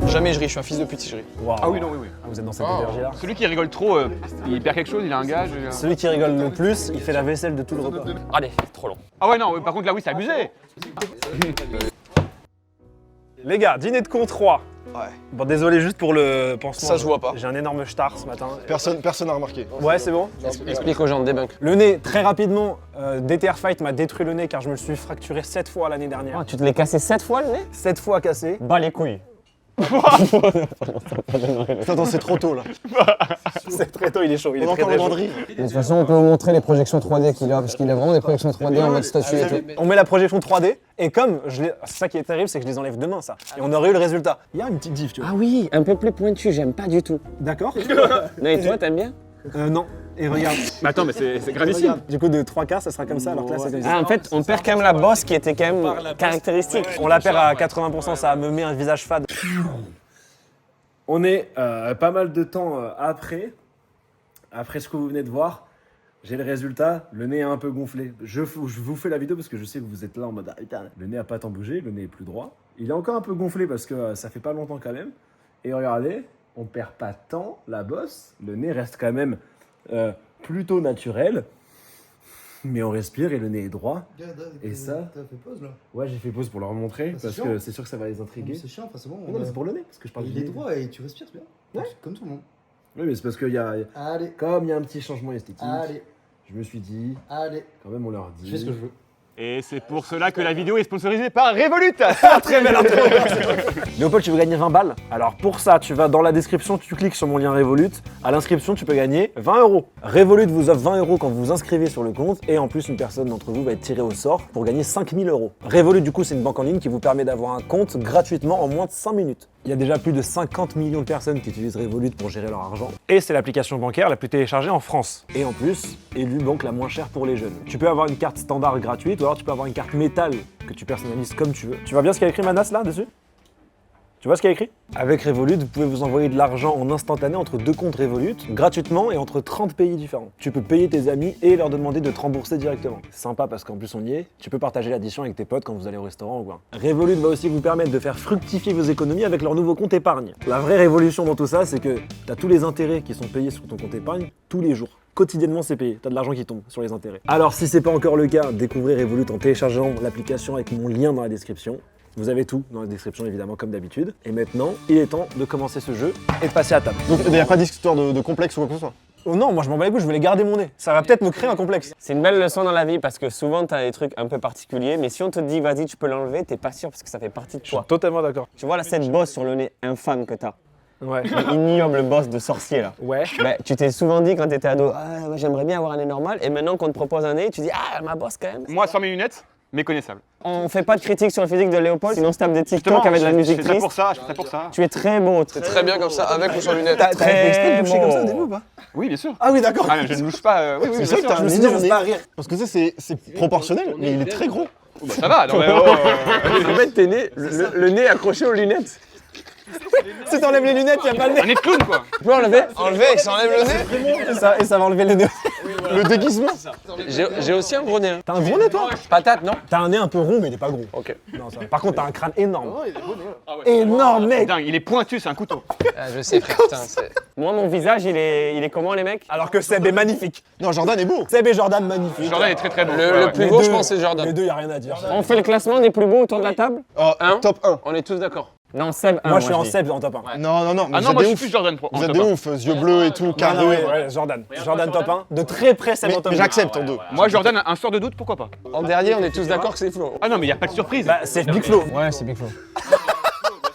Jamais je ris, je suis un fils de pute si je ris. Wow. Ah oui, non, oui, oui. Ah, vous êtes dans cette énergie-là. Celui qui rigole trop, il perd quelque chose, il a un gage. Celui qui rigole le plus, il fait la vaisselle de tout le repas. Allez, trop long. Ah ouais, non, par contre là, oui, c'est abusé. Les gars, dîner de con 3. Ouais. Bon, désolé juste pour le pansement. Ça se voit pas. J'ai un énorme star ce matin. Personne n'a remarqué. Ouais, c'est bon. Explique aux gens, débunk. Le nez, très rapidement, DTR Fight m'a détruit le nez car je me le suis fracturé 7 fois l'année dernière. Ah, tu te l'es cassé 7 fois le nez? 7 fois cassé. Bas les couilles. Attends, c'est trop tôt là. C'est très tôt, il est chaud. Il est On a très, encore le très droit de chaud. rire. De toute façon, on peut vous montrer les projections 3D qu'il a, parce qu'il a vraiment des projections 3D en mode statue et tout. On met la projection 3D et comme c'est ça qui est terrible, c'est que je les enlève demain ça. Et on aurait eu le résultat. Il y a une petite diff, tu vois. Ah oui, un peu plus pointu, j'aime pas du tout. D'accord. Non, et toi, t'aimes bien? Non. Et regarde. Mais attends, mais c'est gravissime. Du coup, de 3 quarts, ça sera comme ça, alors que là, c'est comme ça. Ah, en fait, on perd quand même la bosse qui était quand même caractéristique. On la perd à 80%, ça me met un visage fade. On est pas mal de temps après ce que vous venez de voir. J'ai le résultat, le nez est un peu gonflé. Je vous fais la vidéo parce que je sais que vous êtes là en mode ah, putain, le nez a pas tant bougé, le nez est plus droit. Il est encore un peu gonflé parce que ça fait pas longtemps quand même. Et regardez, on perd pas tant la bosse, le nez reste quand même plutôt naturel. Mais on respire et le nez est droit. Et ça. T'as fait pause là? Ouais, j'ai fait pause pour leur montrer c'est parce chiant. que c'est sûr que ça va les intriguer. C'est chiant, enfin c'est bon. Non, mais c'est pour le nez parce que je parle Il du est nez. droit et tu respires, c'est bien. Ouais. Comme tout le monde. Oui, mais c'est parce qu'il y a. Allez, Comme il y a un petit changement esthétique, allez, je me suis dit, allez. quand même, on leur dit. Je fais ce que je veux. Et c'est pour cela que la vidéo est sponsorisée par Revolut. Très belle intro. Léopold, tu veux gagner 20 balles? Alors pour ça, tu vas dans la description, tu cliques sur mon lien Revolut. À l'inscription, tu peux gagner 20 €. Revolut vous offre 20 € quand vous vous inscrivez sur le compte. Et en plus, une personne d'entre vous va être tirée au sort pour gagner 5 000 €. Revolut, du coup, c'est une banque en ligne qui vous permet d'avoir un compte gratuitement en moins de 5 minutes. Il y a déjà plus de 50 millions de personnes qui utilisent Revolut pour gérer leur argent. Et c'est l'application bancaire la plus téléchargée en France. Et en plus, élue banque la moins chère pour les jeunes. Tu peux avoir une carte standard gratuite ou alors tu peux avoir une carte métal que tu personnalises comme tu veux. Tu vois bien ce qu'il y a écrit Manas là dessus? Tu vois ce qu'il y a écrit? Avec Revolut, vous pouvez vous envoyer de l'argent en instantané entre 2 comptes Revolut, gratuitement et entre 30 pays différents. Tu peux payer tes amis et leur demander de te rembourser directement. C'est sympa parce qu'en plus on y est, tu peux partager l'addition avec tes potes quand vous allez au restaurant ou quoi. Revolut va aussi vous permettre de faire fructifier vos économies avec leur nouveau compte épargne. La vraie révolution dans tout ça, c'est que tu as tous les intérêts qui sont payés sur ton compte épargne tous les jours. Quotidiennement, c'est payé. T'as de l'argent qui tombe sur les intérêts. Alors, si c'est pas encore le cas, découvrez Revolut en téléchargeant l'application avec mon lien dans la description. Vous avez tout dans la description, évidemment, comme d'habitude. Et maintenant, il est temps de commencer ce jeu et de passer à table. Donc il n'y a pas d'histoire de complexe ou quoi que ce soit. Oh non, moi je m'en bats les couilles, je voulais garder mon nez. Ça va peut-être me créer un complexe. C'est une belle leçon dans la vie parce que souvent t'as des trucs un peu particuliers, mais si on te dit vas-y tu peux l'enlever, t'es pas sûr parce que ça fait partie de toi. Totalement d'accord. Tu vois là cette bosse sur le nez infâme que t'as, Ouais. ignoble bosse de sorcier là. Ouais. Ben, tu t'es souvent dit quand t'étais ado, ah ouais, j'aimerais bien avoir un nez normal, et maintenant qu'on te propose un nez, tu dis ah ma bosse quand même. Moi, sans mes lunettes, méconnaissable. On fait pas de critique sur le physique de Léopold, sinon on se tape des Justement, TikTok avec de la musique je fais ça triste. pour ça, je fais ça pour ça. Tu es très beau, C'est très bien comme ça, avec ou sans lunettes. T'as fait exprès de boucher beau. comme ça au début ou pas? Oui, bien sûr. Ah oui, d'accord. Ah, je ne bouge pas. Oui, oui, bien C'est vrai sûr. que t'as Je un me suis dit, énorme j'ose pas nez. rire. Parce que c'est proportionnel, mais il est très gros. Oh, bah, ça va. Non, mais, En fait, t'es né, le nez accroché aux lunettes. Si t'enlèves les lunettes, y a pas le nez. un nez de clown, quoi. Tu peux enlever? Enlever et que ça enlève le nez. Et ça va enlever le nez. Le déguisement. J'ai aussi un gros nez. Hein. T'as un gros nez toi? Patate, non? T'as un nez un peu rond, mais il est pas gros. Ok. Non, ça va. Par contre, t'as un crâne énorme. Énorme, mec. Dingue, il est pointu, c'est un couteau. Ah, je sais, frère, putain, c'est... Moi mon visage il est comment les mecs? Alors que Seb est magnifique. Non, Jordan est beau. Seb et Jordan magnifique. Jordan est très très beau. Le plus beau, je pense, c'est Les Jordan. deux, y a rien à dire. On fait le classement des plus beaux autour de la table? Oh, Un. top 1. On est tous d'accord. Non, Seb, Moi, je suis en Seb en top 1. Non, mais Ah vous non, êtes moi je des suis ouf. plus Jordan. Vous êtes des ouf, yeux bleus et tout, carré. Ouais, Jordan. Jordan top 1. De très près, Seb en top Mais 2. j'accepte en deux. Moi, Jordan, un sort de doute, pourquoi pas? En dernier, on est tous d'accord que c'est Flo. Ah non, mais il n'y a pas de surprise. Bah, c'est Big Flo. Ouais, c'est Big Flo.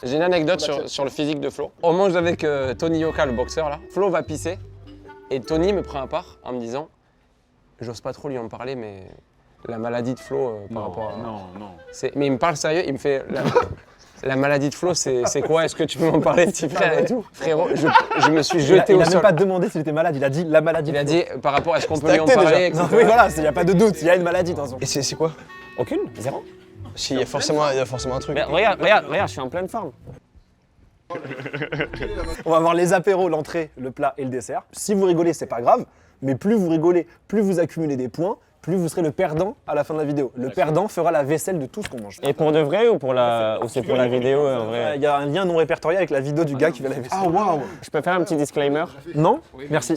J'ai une anecdote sur le physique de Flo. On mange avec Tony Yoka, le boxeur là. Flo va pisser et Tony me prend à part en me disant, j'ose pas trop lui en parler, mais la maladie de Flo par rapport à... Non. Mais il me parle sérieux, il me fait... La maladie de Flo, c'est quoi? Est-ce que tu peux m'en parler, petit frère et tout? Frérot, je me suis jeté Il au a même sol. pas demandé s'il était malade, il a dit la maladie. Il a de Flo. dit par rapport à ce qu'on peut lui en acté, déjà. parler, Non, etc. oui, voilà, il n'y a pas de doute, il y a une maladie dans son. Et c'est quoi? Aucune? Zéro? Si, il y a forcément un truc. Mais regarde, je suis en pleine forme. On va voir les apéros, l'entrée, le plat et le dessert. Si vous rigolez, c'est pas grave, mais plus vous rigolez, plus vous accumulez des points, plus vous serez le perdant à la fin de la vidéo. Le perdant fera la vaisselle de tout ce qu'on mange. Et pour de vrai ou c'est pour la vidéo en vrai? Il y a un lien non répertorié avec la vidéo du gars qui fait la vaisselle. Ah waouh. Je peux faire un petit disclaimer? Non? Merci.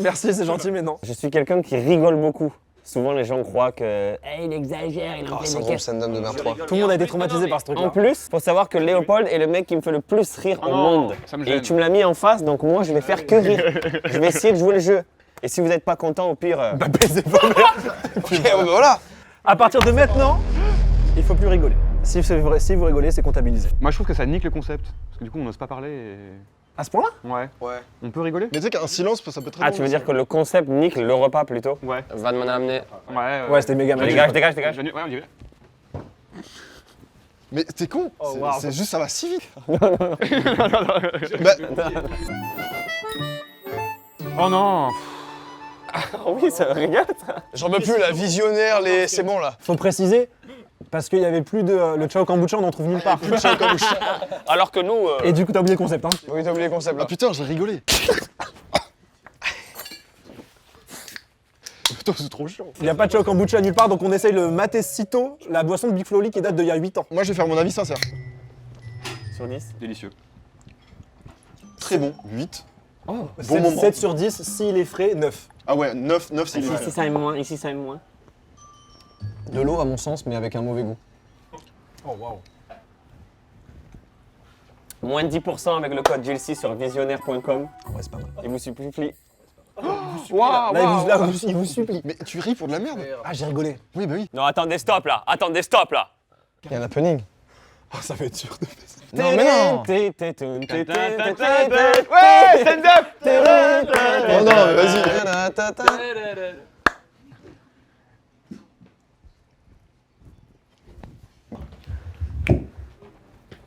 Merci, c'est gentil, mais non. Je suis quelqu'un qui rigole beaucoup. Souvent les gens croient que il exagère, il en fait des Syndrome caisses. Sandom de Mer 3. Tout le monde a été traumatisé par ce truc-là. En plus, faut savoir que Léopold est le mec qui me fait le plus rire au non, monde. ça me Et gêne. tu me l'as mis en face, donc moi je vais faire que rire. Je vais essayer de jouer le jeu. Et si vous n'êtes pas content, au pire. Baisez vos mères. Ok, bah voilà. À partir de maintenant, il faut plus rigoler. Si vous rigolez, c'est comptabilisé. Moi, je trouve que ça nique le concept. Parce que du coup, on n'ose pas parler et... À ce point-là? Ouais. Ouais. On peut rigoler? Mais tu sais qu'un silence, ça peut être très Ah, drôle tu veux aussi. dire que le concept nique le repas plutôt? Ouais. Van m'en a amené. Ouais, Ouais, c'était méga mal. Dégage. Ouais, on dirait. Mais t'es con. C'est- waouh. C'est juste, ça va si vite. Oh non. Oh oui, ça régale ça. J'en peux plus, la visionnaire, c'est bon là. Faut préciser, parce qu'il y avait plus de. Le Chao Kombucha, on n'en trouve nulle part. Alors que nous. Et du coup, t'as oublié le concept, hein. Oui, t'as oublié le concept Ah là. putain, j'ai rigolé. Putain, c'est trop chiant. Il n'y a pas de Chao Kombucha nulle part, donc on essaye le Matecito, la boisson de Big Flo Lee qui date d'il y a 8 ans. Moi, je vais faire mon avis sincère. Sur 10. Délicieux. Très bon. 8. Bon moment. 7 sur 10, s'il est frais, 9. Ah ouais, 9 c'est Ici, ça aime moins. Ici, ça aime moins. De l'eau à mon sens, mais avec un mauvais goût. Oh waouh. Moins de 10% avec le code Gilcy sur visionnaire.com. Ouais, c'est pas mal. Et vous supplie. Waouh, Là, il vous supplie. Mais tu ris pour de la merde. Ah, j'ai rigolé. Oui, bah oui. Non, attendez, stop là. Attendez, stop là. Il y a un happening. Oh, ça va être sûr de faire. Non, mais non. Ouais, stand up. Oh non, mais vas-y.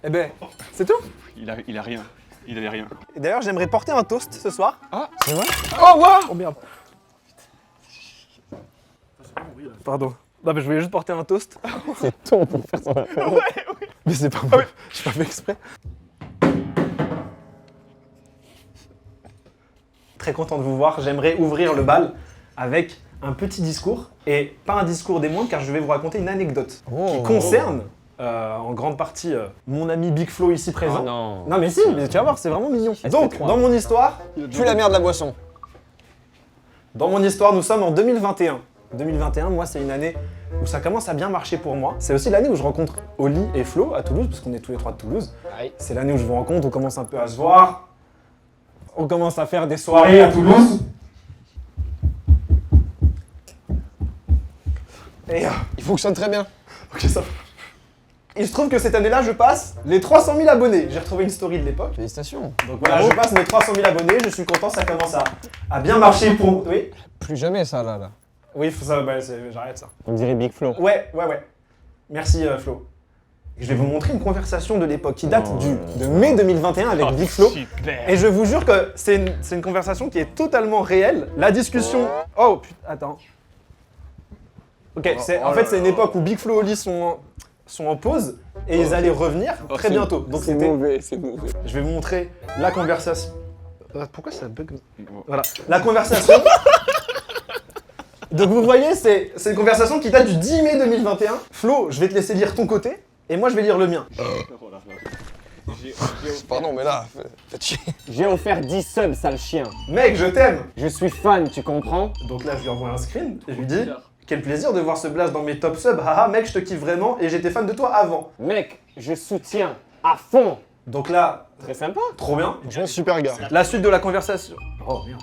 Eh ben, c'est tout. Il a rien. Il avait rien. Et d'ailleurs, j'aimerais porter un toast ce soir. C'est vrai? Oh, waouh. Oh merde. Pardon. Non, mais je voulais juste porter un toast. C'est ton pour faire son apéro. Mais c'est pas moi. J'ai pas fait exprès. Très content de vous voir. J'aimerais ouvrir le bal avec un petit discours. Et pas un discours des moindres, car je vais vous raconter une anecdote qui concerne en grande partie mon ami Big Flo ici présent. Oh non. Non mais si, mais tu vas voir, c'est vraiment mignon. Donc, dans mon histoire, Plus la merde la boisson. nous sommes en 2021. 2021, moi, c'est une année où ça commence à bien marcher pour moi. C'est aussi l'année où je rencontre Oli et Flo à Toulouse, parce qu'on est tous les trois de Toulouse. Aïe. C'est l'année où je vous rencontre, on commence un peu à se voir. On commence à faire des soirées à Toulouse. Et Il fonctionne très bien. ok, ça va. Il se trouve que cette année-là, je passe les 300 000 abonnés. J'ai retrouvé une story de l'époque. Félicitations. Donc voilà, je passe mes 300 000 abonnés, je suis content, ça commence à bien marcher pour... Oui, Plus jamais ça là. oui, faut ça, bah, j'arrête ça. On dirait Big Flo. Ouais. Merci Flo. Je vais vous montrer une conversation de l'époque qui date de mai 2021 avec Big Flo. Super. Et je vous jure que c'est une conversation qui est totalement réelle. La discussion... Oh putain, attends. Ok, en fait c'est une époque où Big Flo et Oli sont en pause et ils allaient revenir très bientôt. Donc C'est c'était... mauvais, c'est mauvais. Je vais vous montrer la conversation. Pourquoi ça bug comme ça? Voilà. La conversation. Donc vous voyez, c'est une conversation qui date du 10 mai 2021. Flo, je vais te laisser lire ton côté et moi je vais lire le mien. Pardon, mais là, faites chier. J'ai offert 10 subs, sale chien. Mec, je t'aime. Je suis fan, tu comprends? Donc là, je lui envoie un screen et je lui dis quel plaisir de voir ce blast dans mes top subs. Haha, mec, je te kiffe vraiment et j'étais fan de toi avant. Mec, je soutiens à fond. Donc là, Très sympa. trop bien. Franchement, super gars. La suite de la conversation. Oh merde.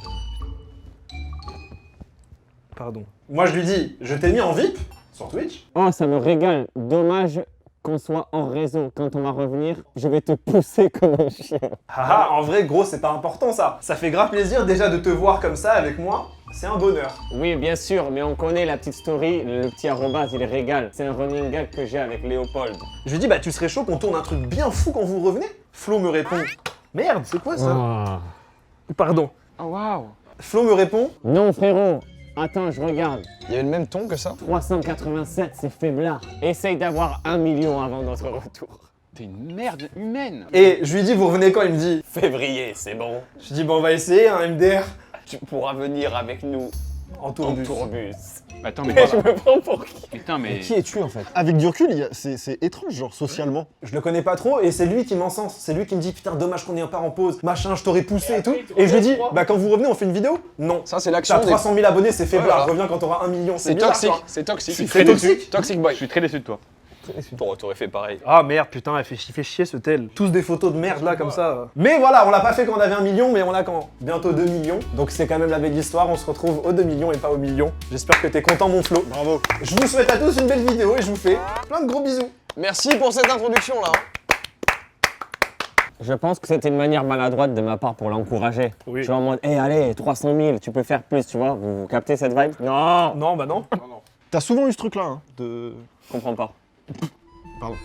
Pardon. Moi, je lui dis, je t'ai mis en VIP sur Twitch. Oh, ça me régale. Dommage qu'on soit en réseau. Quand on va revenir, je vais te pousser comme un chien. Haha, en vrai, gros, c'est pas important ça. Ça fait grave plaisir déjà de te voir comme ça avec moi. C'est un bonheur. Oui, bien sûr, mais on connaît la petite story. Le petit arrobase, il régale. C'est un running gag que j'ai avec Léopold. Je lui dis, bah tu serais chaud qu'on tourne un truc bien fou quand vous revenez. Flo me répond, merde, c'est quoi ça? Pardon. Oh waouh. Flo me répond, Non, frérot. Attends, je regarde. Il y a le même ton que ça. 387, c'est faiblard. Essaye d'avoir 1 million avant notre retour. T'es une merde humaine. et je lui dis, vous revenez quand? Il me dit, Février, c'est bon. je dis, bon, on va essayer un MDR Tu pourras venir avec nous en en tourbus. tourbus. Attends, mais Je me prends pour qui? Putain, mais. Qui es-tu en fait? Avec du recul, c'est étrange, genre socialement. Je le connais pas trop et c'est lui qui m'encense. C'est lui qui me dit putain, dommage qu'on ait un part en pause, machin, je t'aurais poussé et tout. Et je lui dis, bah quand vous revenez, on fait une vidéo? Non. Ça, c'est T'as l'action. 300 000 abonnés, c'est faible. Voilà. Reviens quand t'auras 1 million. C'est bizarre, toxique, toi. c'est toxique. Je suis C'est très déçu. toxique. Toxic Je boy. suis très déçu de toi. T'aurais fait pareil. Ah merde, putain, il fait chier ce tel. Tous des photos de merde là comme ça. Mais voilà, on l'a pas fait quand on avait 1 million, mais on l'a quand bientôt 2 millions. Donc c'est quand même la belle histoire, on se retrouve aux 2 millions et pas aux millions. J'espère que t'es content mon Flo. Bravo. Je vous souhaite à tous une belle vidéo et je vous fais plein de gros bisous. Merci pour cette introduction là. Je pense que c'était une manière maladroite de ma part pour l'encourager. Oui. Tu vois, en mode, hé, allez, 300 000, tu peux faire plus, tu vois. Vous captez cette vibe? Non! Non, bah non. T'as souvent eu ce truc-là, hein, de... Je comprends pas. Pardon.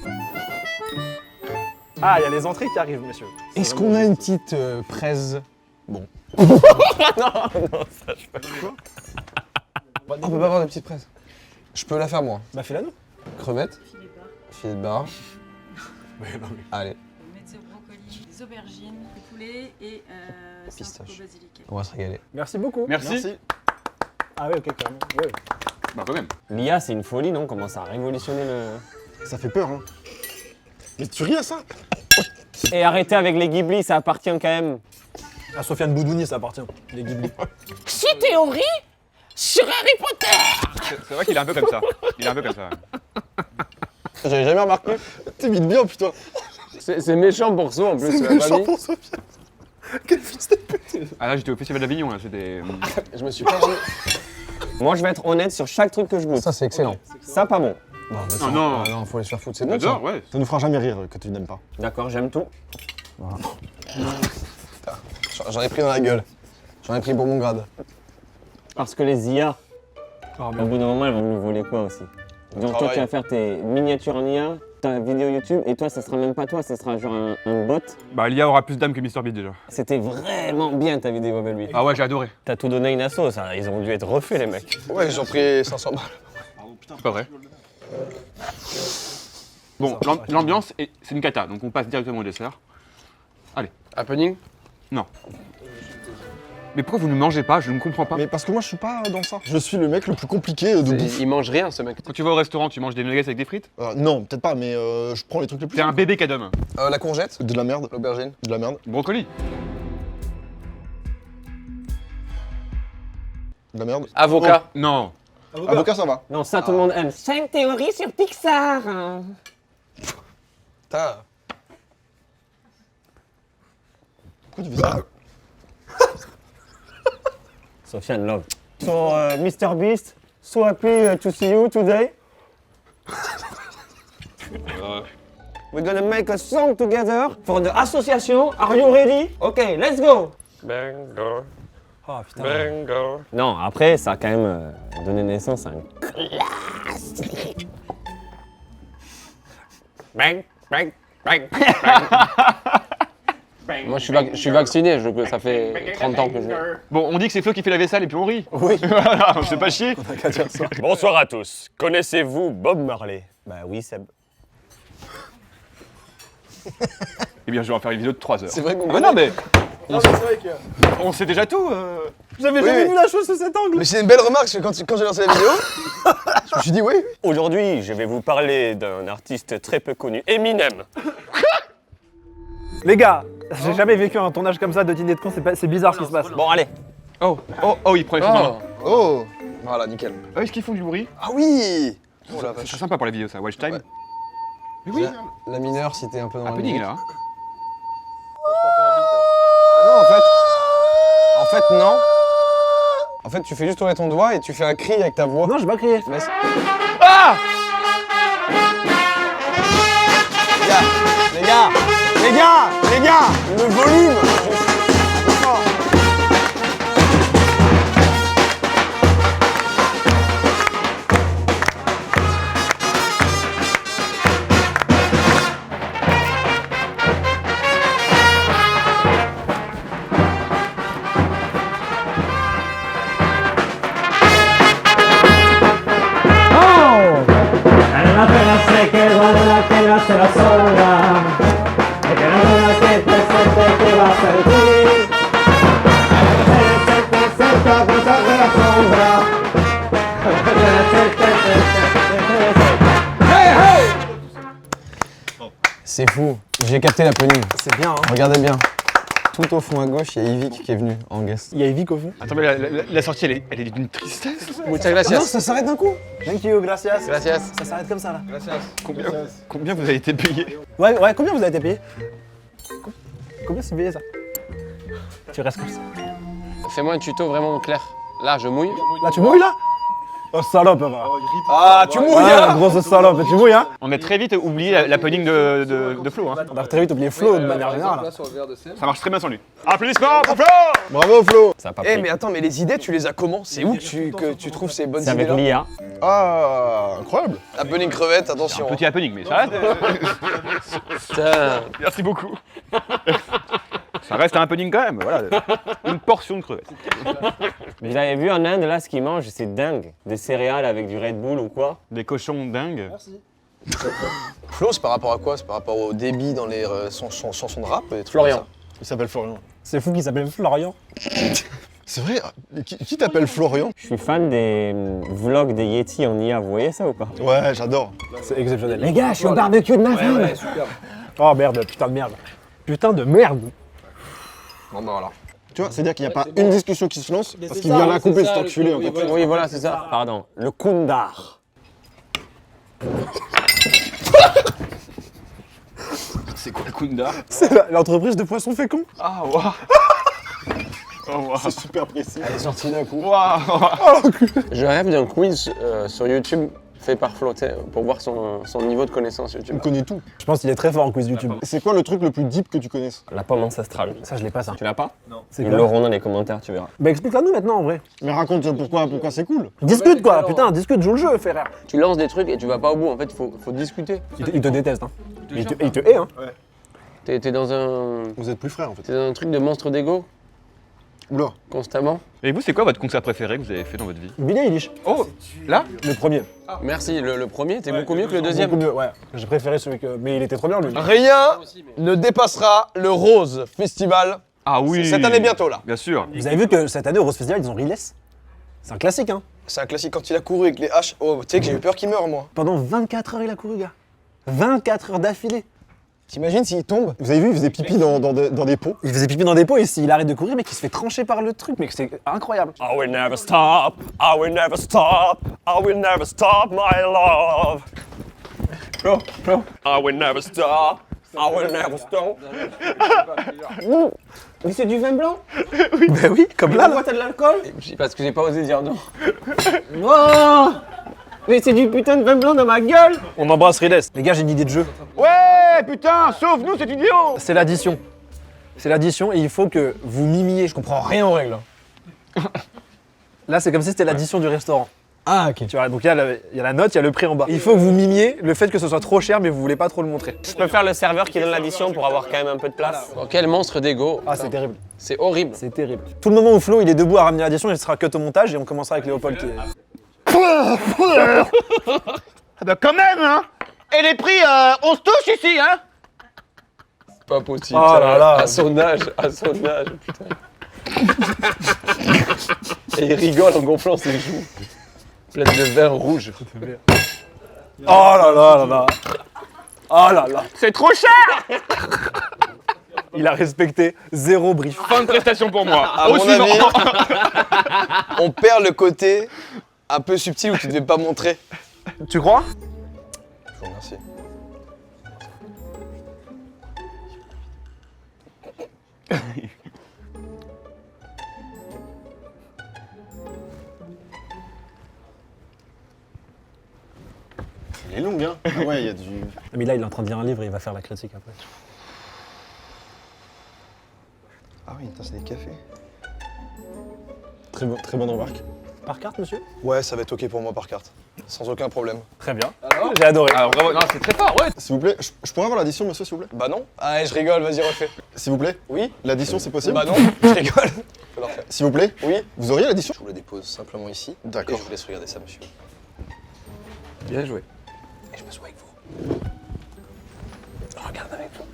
Ah, il y a les entrées qui arrivent, monsieur. Est-ce qu'on a une petite presse? On peut pas avoir de petite presse. Je peux la faire moi. Bah fais-la nous. Crevette, filet de bar. Allez, Mettez au brocoli, des aubergines, du poulet et Pistache. Saint-Tropez basilic. on va se régaler. Merci beaucoup. Merci. Ah ouais, ok, carrément. Ouais. Bah, quand même. L'IA, c'est une folie, non? Comment ça a révolutionné le. Ça fait peur, hein. Mais tu ris à ça? Et arrêtez avec les Ghibli, ça appartient quand même. À Sofiane Boudouni, ça appartient. Les Ghibli. Sous théorie, sur Harry Potter! C'est vrai qu'il est un peu comme ça. Il est un peu comme ça. J'avais jamais remarqué. T'imites bien, putain. C'est méchant pour ça en plus, C'est la méchant famille. pour Sophia. Quel fils de pute. Ah là, j'étais au Festival d'Avignon, là. C'était. Je me suis pas rendu. Moi, je vais être honnête sur chaque truc que je goûte. Ça, c'est excellent. Ça, pas bon. Non, mais Oh non. Ah non, faut les se faire foutre, c'est bon ça. J'adore, ouais. Ça nous fera jamais rire que tu n'aimes pas. D'accord, j'aime tout. J'en ai pris dans la gueule. J'en ai pris pour mon grade. Parce que les IA, Oh, au merde. bout d'un moment, elles vont nous voler quoi aussi? Donc, toi, travail. tu vas faire tes miniatures en IA, ta vidéo YouTube, et toi, ça sera même pas toi, ça sera genre un bot. Bah, l'IA aura plus d'âme que MrBeast déjà. C'était vraiment bien ta vidéo avec lui. Ah ouais, j'ai adoré. T'as tout donné à une asso, ça. Ils ont dû être refaits, les mecs. Ouais, j'en pris 500 balles. C'est pas vrai. Bon, l'ambiance, c'est une cata, donc on passe directement au dessert. Happening. Non. Mais pourquoi vous ne mangez pas? Je ne comprends pas. Mais parce que moi, je suis pas dans ça. Je suis le mec le plus compliqué de bouffe. Il mange rien ce mec. Quand tu vas au restaurant, tu manges des nuggets avec des frites? Non, peut-être pas, mais je prends les trucs les plus... T'es un bébé cadom. La courgette, De la merde. l'aubergine. De la merde. Brocoli. De la merde. Avocat. Non. Avocat, ça va. Non, ça, tout le monde aime. 5 théories sur Pixar. Putain. Pourquoi tu fais ça? Sofiane love. So, Mr. Beast, so happy to see you today. We're gonna make a song together for the association. Are you ready? Okay, let's go. Bango, Oh putain. bango. Non, après, ça a quand même donné naissance à un classique. Bang, bang, bang, bang. Moi je suis vacciné, ça fait 30 ans que je. Bon, on dit que c'est Flo qui fait la vaisselle et puis on rit. Oui. Voilà, on se fait pas chier. Bonsoir à tous. Connaissez-vous Bob Marley? Bah oui, Seb. Eh bien, je vais en faire une vidéo de 3 heures. C'est vrai qu'on Ah bah non, mais Non, mais c'est vrai que. on sait déjà tout. J'avais Oui, jamais oui. vu la chose sous cet angle. Mais c'est une belle remarque, parce que quand j'ai lancé la vidéo, je me suis dit oui. Aujourd'hui, je vais vous parler d'un artiste très peu connu, Eminem. Les gars, j'ai jamais vécu un tournage comme ça de dîner de con, c'est bizarre ce qui se passe. Bon, allez. Oh, il prend les choses en main. Oh. Voilà, nickel. Ah, est-ce qu'ils font du bruit? Ah oui. Oh la C'est vache. très sympa pour la vidéo, ça. Watch time. Ouais. Mais oui. La mineure, si t'es un peu dans la Happening, musique. là. Non, en fait, non. En fait, tu fais juste tourner ton doigt et tu fais un cri avec ta voix. Non, j'ai pas crié. Mais c'est- Ah! les gars, le volume. C'est fou. J'ai capté l'happening. C'est bien, hein. Regardez bien. Tout au fond à gauche, il y a Yvick qui est venu en guest. Il y a Evic au fond. Attends, mais la sortie, elle est d'une tristesse. Muchas gracias. ça s'arrête d'un coup. Thank you, gracias. Gracias. Ça s'arrête comme ça là. Combien vous avez été payé? Ouais, combien vous avez été payé? Combien c'est payé ça? Tu restes comme ça. Fais-moi un tuto vraiment clair. Là, je mouille. Là, tu mouilles là? Oh, salope, là. Ah, tu mouilles Ah, la grosse salope, tu mouilles, hein? On a très vite oublié l'happening de Flo. Hein. On a très vite oublié Flo de manière générale. Ça marche très bien sans lui. Applaudissements pour Flo! Bravo Flo. Ça a pas Eh pris. mais attends, mais les idées, tu les as comment? C'est où que tu trouves ces bonnes C'est avec idées-là? l'IA. Ah, incroyable. Happening crevette, Un attention. petit happening, mais ça reste. Putain. Merci beaucoup. Ça reste un happening quand même, voilà. Une portion de crevettes. Mais je l'avais vu en Inde, là, ce qu'ils mangent, c'est dingue. Des céréales avec du Red Bull ou quoi. Des cochons dingues. Flo, c'est par rapport à quoi? C'est par rapport au débit dans les chansons de rap? Des trucs Florian. comme Il s'appelle Florian. C'est fou qu'il s'appelle Florian. C'est vrai. Qui t'appelle Florian? Je suis fan des vlogs des Yeti en IA, vous voyez ça ou pas? Ouais, j'adore. C'est exceptionnel. Les gars, je suis au barbecue de ma femme. Oh merde, putain de merde. Putain de merde. ça? Bon bah voilà. Tu vois, c'est-à-dire qu'il n'y a pas une discussion qui se lance parce qu'il vient la couper cet enculé en fait. Oui, voilà, c'est ça. Pardon, le Kundar. C'est quoi le Kunda? C'est l'entreprise de poissons féconds. Ah, waouh! Oh, waouh! C'est super précis. Elle est sortie d'un coup. Waouh! Je rêve d'un quiz sur YouTube fait par Flo, tu sais, pour voir son niveau de connaissance YouTube. On connaît tout. Je pense qu'il est très fort en quiz YouTube. C'est quoi le truc le plus deep que tu connaisses? La pomme ancestrale. Ça, je l'ai pas ça. Tu l'as pas? C'est Ils quoi? l'auront dans les commentaires, tu verras. Bah explique-la nous maintenant en vrai. Mais raconte pourquoi c'est cool. Discute quoi, putain, discute, joue le jeu, frère. Tu lances des trucs et tu vas pas au bout, en fait, faut discuter. Il te déteste, hein. Il te hait, hein. T'es dans un. Vous êtes plus frères en fait. T'es dans un truc de monstre d'ego, Oula. constamment. Et vous, c'est quoi votre concert préféré que vous avez fait dans votre vie? Billie Eilish, Oh! Là? le premier. Merci, le premier, t'es beaucoup mieux que le deuxième. Beaucoup mieux, ouais. J'ai préféré celui que. Mais il était trop bien lui. Rien ne dépassera le Rose Festival. Ah oui! Cette année bientôt là. Bien sûr. Vous avez vu que cette année au Rose Festival ils ont Riles? C'est un classique, hein. C'est un classique quand il a couru avec les haches. Oh, tu sais que j'ai eu peur qu'il meure moi. Pendant 24 heures il a couru, gars. 24 heures d'affilée. T'imagines s'il tombe? Vous avez vu, il faisait pipi dans des pots. Il faisait pipi dans des pots et s'il arrête de courir, mec, il se fait trancher par le truc, mec, c'est incroyable. I will never stop, I will never stop, I will never stop my love. I will never stop, I will never stop. Mais c'est du vin blanc? Bah oui, comme là, là. Pourquoi t'as de l'alcool? Parce que j'ai pas osé dire non. Oh! Mais c'est du putain de vin blanc dans ma gueule! On embrasse Riles. Les gars, j'ai une idée de jeu. Ouais, putain, sauve-nous cette vidéo! C'est l'addition. C'est l'addition et il faut que vous mimiez. Je comprends rien aux règles. Là, c'est comme si c'était l'addition du restaurant. Ah ok. Tu vois, donc il y a la note, il y a le prix en bas. Il faut que vous mimiez le fait que ce soit trop cher, mais vous voulez pas trop le montrer. Je peux faire le serveur qui donne l'addition pour avoir quand même un peu de place. Oh, quel monstre d'ego. Ah, c'est terrible. C'est horrible. C'est terrible. Tout le moment où Flo il est debout à ramener l'addition, il sera cut au montage et on commencera avec Léopold qui est. Ah bah quand même, hein! Et les prix, on se touche ici, hein! Pas possible. Oh ça, là là. À son âge, putain. Et il rigole en gonflant ses joues. Pleine de vin rouge. Oh là là là là. Oh là là. C'est trop cher! Il a respecté zéro brief. Fin de prestation pour moi. À Au mon suivant. avis, on perd le côté un peu subtil où tu devais pas montrer. Tu crois? Je vous remercie. Il est long, hein. Ah ouais, il y a du. Mais là, il est en train de lire un livre et il va faire la critique après. Ah oui, c'est des cafés. Très bonne remarque. Par carte, monsieur? Ouais, ça va être ok pour moi par carte. Sans aucun problème. Très bien. J'ai adoré. Alors bravo, non, c'est très fort, ouais! S'il vous plaît, je pourrais avoir l'addition, monsieur, s'il vous plaît? Bah non. Ah, je rigole, vas-y, refais. S'il vous plaît? Oui? L'addition, c'est possible? Bah non, je rigole. Faut le refaire. S'il vous plaît? Oui? Vous auriez l'addition? Je vous la dépose simplement ici. D'accord. Et je vous laisse regarder ça, monsieur. Bien joué. Et je me sois avec vous. Regarde avec vous.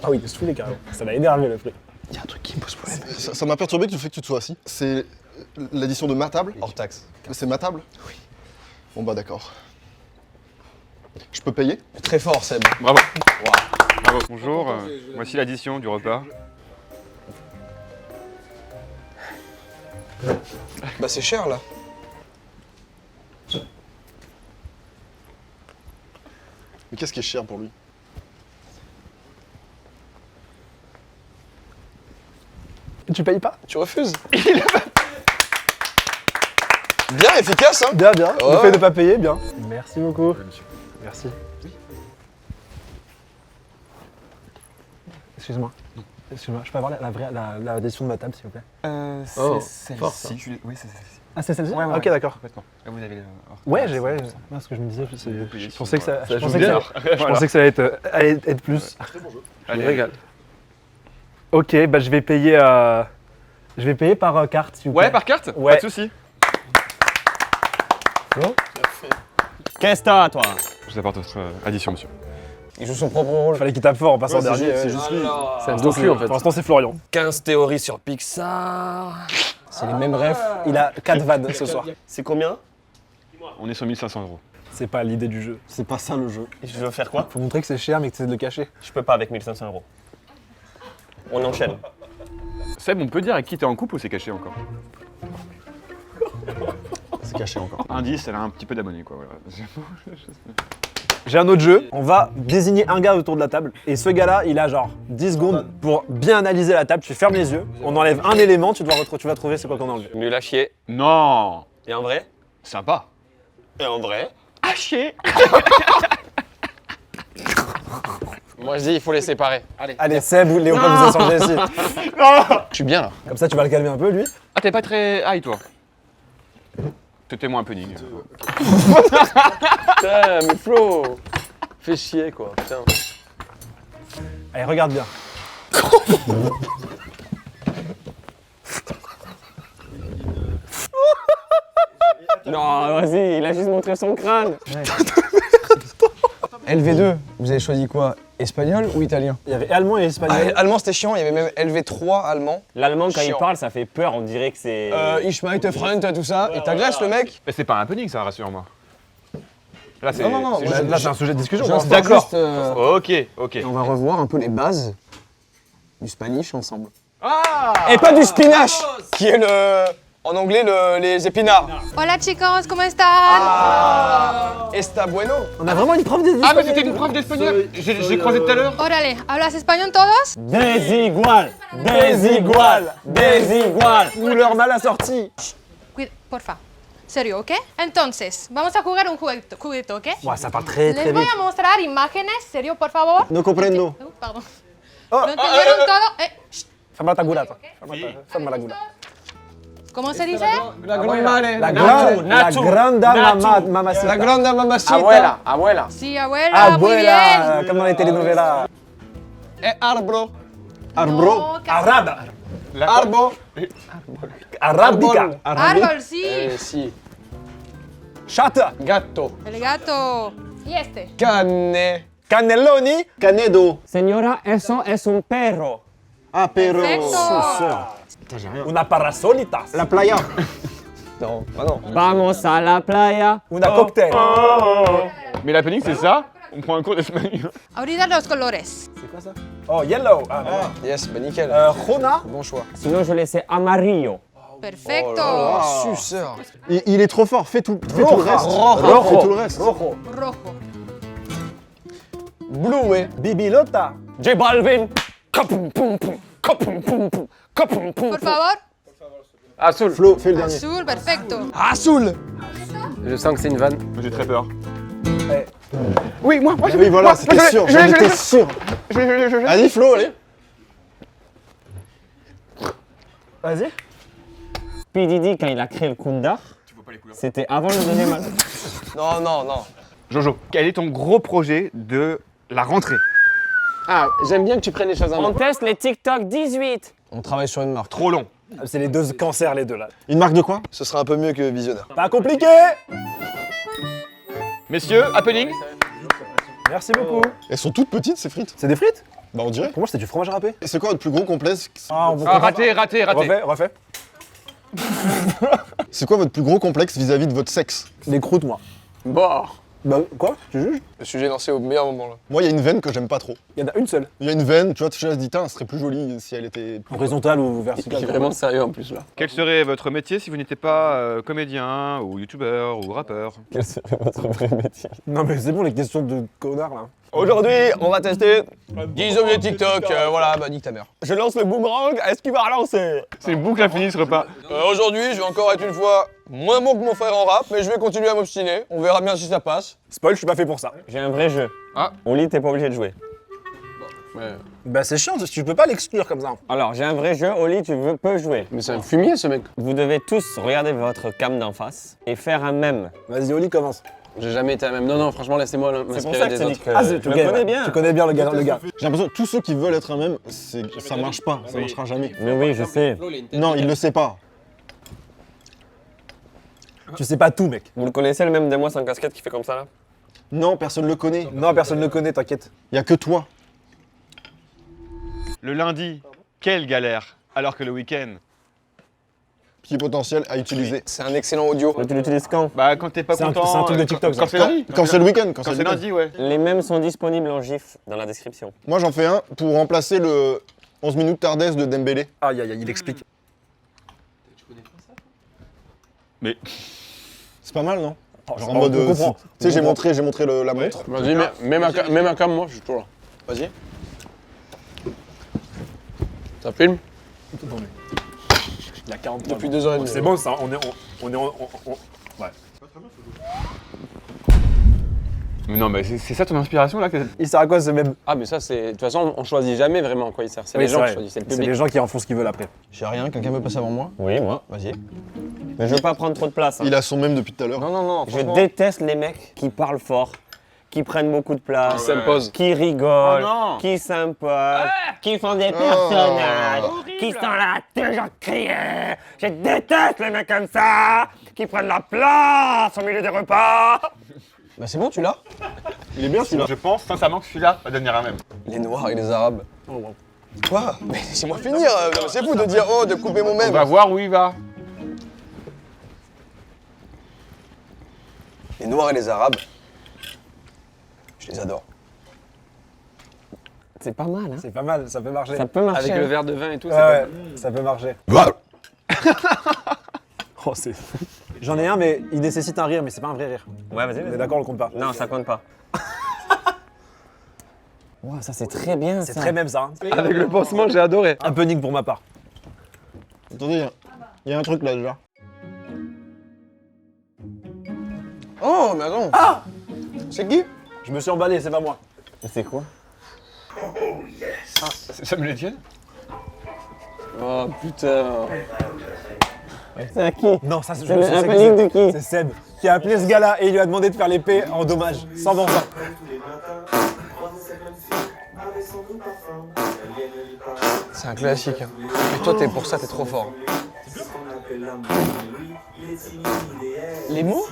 Ah oui, il est saoulé carrément. Ça l'a énervé le prix. Il y a un truc qui me pose problème. Ça m'a perturbé que le fait que tu te sois assis. C'est l'addition de ma table? Hors taxe. C'est ma table? Oui. Bon bah d'accord. Je peux payer? Très fort, Seb. Bravo. Bravo. Bonjour, voici l'addition du repas. Bah c'est cher là. Mais qu'est-ce qui est cher pour lui? Tu payes pas? Tu refuses? Bien efficace, hein? Bien, bien. Le Ouais. fait de pas payer, bien. Merci beaucoup. Merci. Excuse-moi. Excuse-moi, je peux avoir la addition de ma table, s'il vous plaît? C'est fort, celle-ci. Oui, c'est celle-ci. Ah, c'est celle-ci? Ouais, ouais, Ok, d'accord. Complètement. Et vous avez le... Ouais, j'ai, ouais. Non, ce que je me disais, je pensais que ça, je joue pensais que bien. je pensais que ça allait être plus. Allez, Je me régale. Ok, bah je vais payer par carte, s'il vous plaît. Ouais, par carte? Ouais. Pas de soucis. Qu'est-ce que t'as, toi? Je vous apporte votre addition, monsieur. Il joue son propre rôle. Fallait qu'il tape fort en passant Ouais, dernier. c'est juste lui. C'est un docu en fait. Pour l'instant, c'est Florian. 15 théories sur Pixar. C'est les mêmes refs. Il a 4 vannes ce soir. C'est combien? On est sur 1500 €. C'est pas l'idée du jeu. C'est pas ça le jeu. Je veux faire quoi? Faut montrer que c'est cher, mais que tu essaies de le cacher. Je peux pas avec 1500 €. On enchaîne. Seb, on peut dire avec qui t'es en couple ou c'est caché encore? C'est caché encore. Indice, elle a un petit peu d'abonnés, quoi. Voilà. J'ai un autre jeu. On va désigner un gars autour de la table. Et ce gars-là, il a genre 10 secondes pour bien analyser la table. Tu fermes les yeux. On enlève un élément. Tu vas trouver c'est quoi qu'on a enlevé. Nul à chier. Non! Et en vrai? Sympa. Et en vrai? À chier! Moi je dis il faut les séparer. Allez. Allez, Seb ou Léopold, vous échangez ici. Je suis bien là. Comme ça, tu vas le calmer un peu, lui. Ah, t'es pas très high, toi? T'es moins pudding. Putain, mais Flo, fais chier quoi. Putain. Allez, regarde bien. Non, vas-y, il a juste montré son crâne. LV2, vous avez choisi quoi? Espagnol ou italien? Il y avait allemand et espagnol. Allemand c'était chiant, il y avait même LV3 allemand. L'allemand, quand il Chiant. parle, ça fait peur. On dirait que c'est. Ich meine Freund, tout ça. Il t'agresse le mec? Mais c'est pas un pudding, ça, rassure-moi. Là, c'est. Non, c'est moi, juste- Là, c'est un sujet de discussion. J'installe D'accord. juste, Ok, ok. et on va revoir un peu les bases du Spanish ensemble. Et pas du spinach, qui est le. En anglais, les épinards. Hola chicos, ¿cómo están? Está bueno. On a vraiment une prof de Ah, mais c'était une prof d'espagnol! J'ai croisé tout à l'heure. Órale, ¿hablas español todos? Desigual, desigual, desigual. couleur mal assortie. Porfa. Serio, ¿ok? Entonces, vamos a jugar un juguito, ¿ok? Ouais, ça part très Les très voy vite. a mostrar imágenes, serio, por favor. No comprendo. Pardon. ¿Lo entendieron todo? Shh. Ferme ta gulata. Ferme la gulata. ¿Cómo se dice? La grande mare. La grande mamacita. La grande mamacita. Abuela, abuela. Sí, abuela, muy bien. Abuela, comme dans les telenovelas. E arbro. Arbro. No, Arab. Arbo. Arabica. árbol, sí. Si. Chata. Gatto. El gato. ¿Y este? Canne. Cannelloni. Canedo. Señora, eso es un perro. Ah, pero. Perfecto. Una parasolitas. La playa. Non, ah non. Vamos a la playa. Una cocktail. Mais la pudding, c'est ça? On prend un cours d'espagnol. Ahorita los colores. C'est quoi ça? Oh, yellow. Ah, non. Yes, bah nickel. Jona. Bon choix. Sinon, je laissais amarillo. Perfecto. Ah, suceur. Il est trop fort. Fais tout le reste. Fais tout le reste. Rojo. Rojo. Blue. Bibilota. J Balvin. Kapum, pum, pum. Kapum, pum, pum. Kapum, pum, Por pum. favor. Azul. Flo, fais le dernier. Azul, perfecto. Azul. Je sens que c'est une vanne. J'ai très peur. Oui, moi, Oui, voilà, c'était sûr. J'en étais sûr. Allez, Flo, allez. Vas-y. P. Diddy, quand il a créé le Kunda, c'était avant le deuxième album. Non, non, non. Jojo, quel est ton gros projet de la rentrée? Ah, j'aime bien que tu prennes les choses en On main. teste les TikTok 18. On travaille sur une marque. Trop long. C'est les deux cancers, les deux là. Une marque de quoi? Ce sera un peu mieux que Visionnaire. Pas compliqué. Messieurs, happening. Merci beaucoup. Elles sont toutes petites, ces frites. C'est des frites? Bah, on dirait. Pour moi, c'était du fromage râpé. C'est quoi votre plus gros complexe? Ah, Raté. Refais. C'est quoi votre plus gros complexe vis-à-vis de votre sexe? Les croûtes, moi. Bon. Bah quoi? Tu juges? Le sujet est lancé au meilleur moment là. Moi, il y a une veine que j'aime pas trop. Il y en a une seule. Il y a une veine, tu vois, je me dis, elle serait plus jolie si elle était. Horizontale ou Il verticale? est vraiment sérieux en plus là. Quel serait votre métier si vous n'étiez pas comédien ou youtubeur ou rappeur? Quel serait votre vrai métier? Non mais c'est bon les questions de connard là. Aujourd'hui, on va tester 10 objets TikTok. Voilà, bah nique ta mère. Je lance le boomerang, est-ce qu'il va relancer? C'est une boucle infinie ce repas. Aujourd'hui, je vais encore être une fois moins bon que mon frère en rap, mais je vais continuer à m'obstiner. On verra bien si ça passe. Spoil, je suis pas fait pour ça. J'ai un vrai jeu. Ah. Oli, t'es pas obligé de jouer. Ouais. Bah c'est chiant, tu peux pas l'exclure comme ça. Alors, j'ai un vrai jeu. Oli, peux jouer. Mais c'est un fumier ce mec. Vous devez tous regarder votre cam d'en face et faire un mème. Vas-y Oli, commence. J'ai jamais été à même. Non, non, franchement, laissez-moi C'est pour m'inspirer ça que des c'est dit autres. que tu je le connais bien. Tu connais bien le gars. J'ai l'impression que tous ceux qui veulent être un même, ça marche pas, ça marchera jamais. Mais oui, je sais. Non, il le sait pas. Tu sais pas tout mec. Vous le connaissez le mème de moi sans casquette qui fait comme ça là? Non, personne le connaît. Non, personne ne le connaît, t'inquiète. Il y a que toi. Le lundi, quelle galère. Alors que le week-end, Petit potentiel à utiliser. C'est un excellent audio. Mais tu l'utilises quand? bah quand t'es pas C'est un content. truc de TikTok, Quand ça. c'est lundi. Quand c'est le week-end. Quand c'est lundi, ouais. Les mèmes sont disponibles en GIF dans la description. Moi, j'en fais un pour remplacer le 11 minutes tardesse de Dembélé. Aïe aïe aïe, il explique. Mais C'est pas mal, non? Genre en on mode. comprend. Tu sais, j'ai montré la montre. Vas-y, même un cam, moi, je suis toujours là. Vas-y. Ça filme? Il y a 40 Depuis 2h30. C'est bon ça, on est Ouais. Mais non, mais c'est ça ton inspiration là Il sert à quoi ce même? Ah, mais ça, c'est. De toute façon, on choisit jamais vraiment à quoi il sert. C'est Oui, les c'est gens vrai. qui choisissent, c'est le C'est public. les gens qui en font ce qu'ils veulent après. J'ai rien, quelqu'un veut passer avant moi? Oui, moi. Vas-y. Mais je veux pas prendre trop de place. Hein. Il a son même depuis tout à l'heure. Non, Je déteste les mecs qui parlent fort, qui prennent beaucoup de place, Qui s'imposent. qui rigolent, Oh non. qui s'imposent, qui font des personnages, qui sont là toujours crier. Je déteste les mecs comme ça, qui prennent la place au milieu des repas. Bah c'est bon, tu l'as? Il est bien celui-là. Je pense sincèrement que celui-là va devenir un même. Les Noirs et les Arabes. Quoi? Mais laissez-moi finir. C'est vous de dire oh, de couper mon On même. va voir où il va. Les Noirs et les Arabes. Je les adore. C'est pas mal, hein. C'est pas mal, ça peut marcher. Ça peut marcher. Avec le hein. verre de vin et tout, Ouais, c'est pas ouais, ça peut marcher. Oh, c'est fou. J'en ai un, mais il nécessite un rire, mais c'est pas un vrai rire. Ouais, vas-y, On est vas-y. d'accord, on le compte pas. Non, ça compte pas. Wow, ça c'est très bien. C'est ça. très même ça. hein. Avec le pansement, j'ai adoré. Un peu nique pour ma part. Attendez, il y a un truc là déjà. Oh, mais attends. C'est qui? Je me suis emballé, c'est pas moi. Mais c'est quoi? C'est Samuel Etienne. Oh putain. C'est à qui? Non, ça c'est C'est je sais un que planning de c'est. qui? C'est Seb qui a appelé ce gars-là et il lui a demandé de faire l'épée en dommage, sans vengeance. C'est un classique. Hein. Mais toi, pour ça, t'es trop fort. Les mots?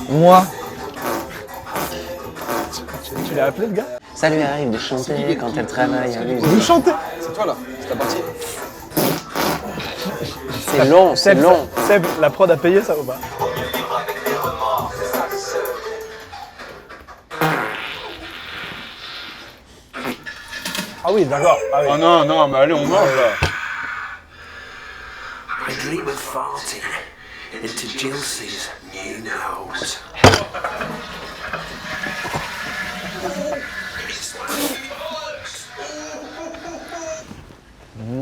Moi. Tu l'as appelé le gars? Ça lui arrive de chanter quand elle travaille à l'usine. Vous chantez? C'est toi là. C'est ta partie. C'est long, c'est long. Seb, la prod a payé ça ou pas? Ah oui, d'accord. Ah oui. Oh non, non, mais allez, on mange là. I dream of farting into Jilcy's new nose.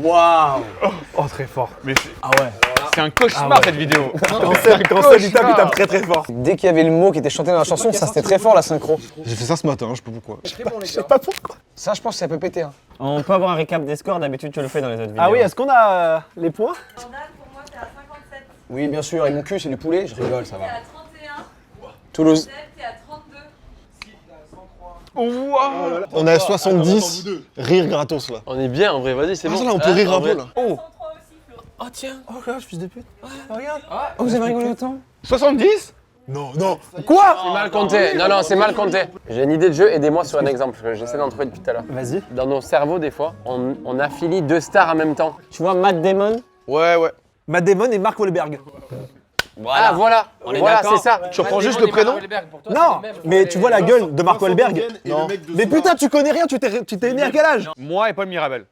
Waouh! Oh, très fort. Mais Ah ouais. c'est un cauchemar Ah ouais. cette vidéo. Quand Seb il tape très très fort. Dès qu'il y avait le mot qui était chanté dans la chanson, ça c'était très fort la synchro. J'ai fait ça ce matin, je sais pas pourquoi. Je sais pas pourquoi. Ça, je pense que ça peut péter. Hein. On peut avoir un récap des scores, d'habitude tu le fais dans les autres vidéos. Ah oui, est-ce qu'on a les points? Jordan, pour moi, t'es à 57. Oui, bien sûr. Et mon cul, c'est du poulet. Je rigole, ça T'es va. à 31. Toulouse. Seb, t'es à 32. On a 70 rires gratos là. On est bien en vrai, vas-y, c'est Ah, bon. ça là, on peut rire en un vrai. peu là. 103 aussi, Flo. Oh tiens. Oh regarde, fils de pute. Regarde. Oh, vous avez rigolé autant? 70? Non, non. C'est mal compté. Non, non, c'est mal compté. J'ai une idée de jeu, aidez-moi sur un exemple, parce que j'essaie d'en trouver depuis tout à l'heure. Vas-y. Dans nos cerveaux, des fois, on affilie deux stars en même temps. Tu vois Matt Damon Ouais, ouais. Matt Damon et Mark Wahlberg. Voilà. Ah voilà, On est voilà, d'accord. c'est ça. Tu reprends juste le prénom? Non, mais tu vois la gueule de Mark Wahlberg. Non. Mais putain, tu connais rien, tu t'es né à quel âge? Moi et Paul Mirabel.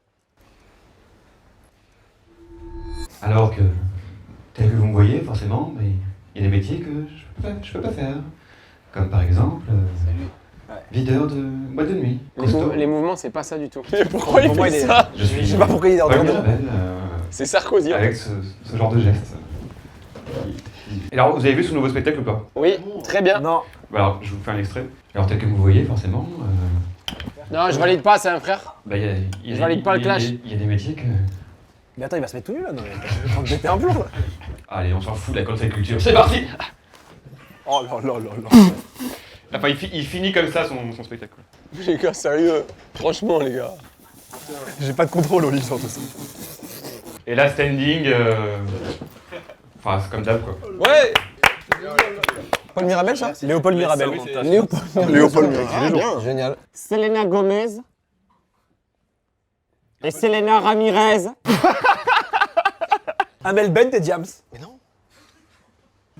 Alors que, tel que vous me voyez, forcément, mais il y a des métiers que je peux pas faire. Comme par exemple, videur de boîte de nuit. Les mouvements, c'est pas ça du tout. Pourquoi il Pour moi, fait il est- ça? Je suis Je sais pas pourquoi il est en Paul train de... Mirabel, C'est Sarkozy. en fait. avec ce genre de geste. Et alors, vous avez vu son nouveau spectacle ou pas? Oui, très bien. Non, Alors, je vous fais un extrait. Alors, tel que vous me voyez, forcément, Non, je valide pas, c'est un frère. bah, il y a Je valide pas le clash. Il y a des métiers que... mais attends, il va se mettre tout nu là, non mais je vais prendre péter un plomb là. Allez, on s'en fout de la cancel culture. C'est parti. Oh là là là là. Enfin, il finit comme ça son spectacle. Les gars, sérieux. Franchement, les gars. J'ai pas de contrôle au lit sur tout ça. Et là, standing. Enfin, c'est comme d'hab quoi. Ouais. Paul Mirabel, ça? Léopold Mirabel. Léopold Mirabel. Bien. Génial. Selena Gomez. Et Selena Ramirez. Amel Bent et Diams.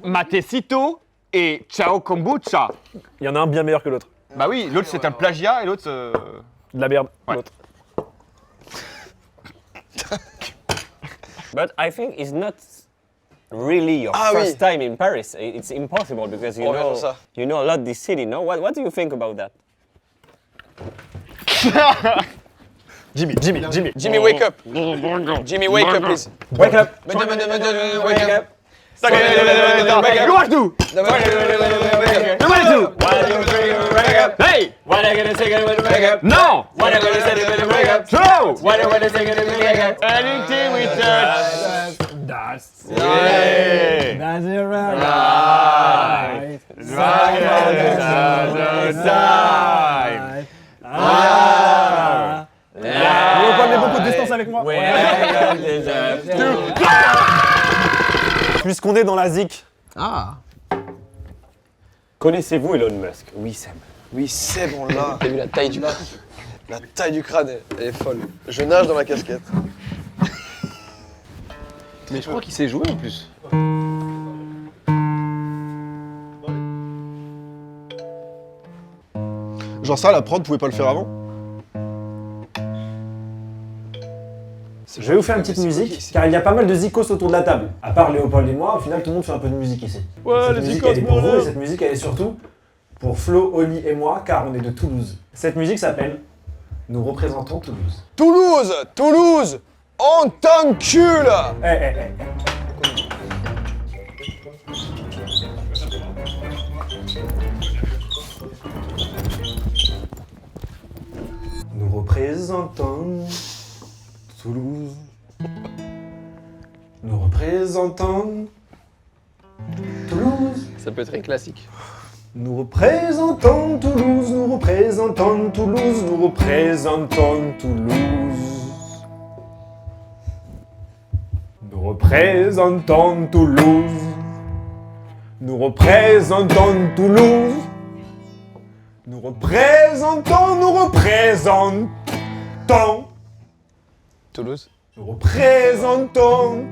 Matecito et Ciao Kombucha. Il y en a un bien meilleur que l'autre. Bah oui, l'autre c'est un plagiat et l'autre... De la merde, Ouais. l'autre. But I think it's not really your Ah, first oui. time in Paris. It's impossible because On revient sur ça. you know a lot this city, no? What do you think about that? Jimmy. Jimmy, wake up. Jimmy, wake up, please. Wake up. Wake up. You want to? Hey! What are you gonna say when you wake up? No! What are you gonna say when you wake up? No! What are you gonna say when you wake up? Anything we touch. Léopold met beaucoup de distance avec moi. Puisqu'on est dans la zik. Connaissez-vous Elon Musk? Oui, Sam. Oui, c'est bon là. T'as vu la taille du crâne? La taille du crâne, elle est folle. Je nage dans ma casquette. Mais je crois qu'il sait jouer en plus. Genre ça, la prod, vous pouvez pas le faire avant? Je vais vous faire une petite musique, car il y a pas mal de zikos autour de la table. À part Léopold et moi, au final, tout le monde fait un peu de musique ici. Cette musique, elle est pour vous, et cette musique, elle est surtout pour Flo, Oli et moi, car on est de Toulouse. Cette musique s'appelle « Nous représentons Toulouse Toulouse, Toulouse, on t'encule. ». Nous représentons Toulouse. Nous représentons Toulouse. Ça peut être très classique. Nous représentons Toulouse, nous représentons Toulouse, nous représentons Toulouse. Nous représentons Toulouse. Nous représentons Toulouse. Nous représentons Toulouse. Nous représentons